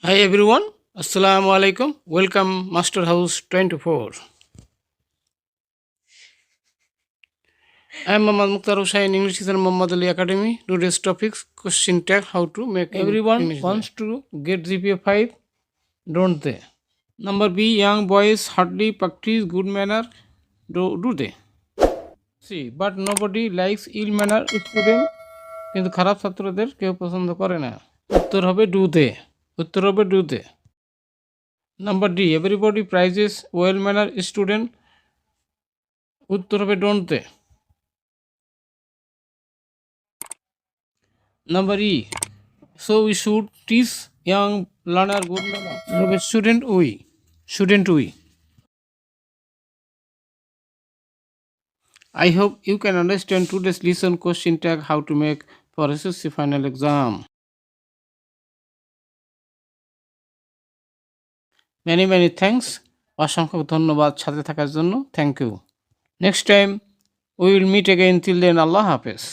Hi everyone, Assalamu alaikum. Welcome Master House 24. I am Muhammad Mukhtar Hussain, English teacher Muhammad Ali Academy. Today's topics question tag how to make everyone English wants to get GPA 5, don't they? Number B, young boys hardly practice good manner, do they? C, but nobody likes ill manner student. কিন্তু খারাপ ছাত্রদের কেউ পছন্দ করে না। উত্তর হবে do they. উত্তর হবে do they. Number D, everybody praises well manner student. উত্তর হবে don't they. Number E, so we should teach young learner good manner. Shouldn't we? I hope you can understand today's lesson question tag how to make for SSC final exam. Many thanks. অসংখ্য ধন্যবাদ সাথে থাকার জন্য। Thank you. Next time we will meet again. Till then, Allah Hafiz.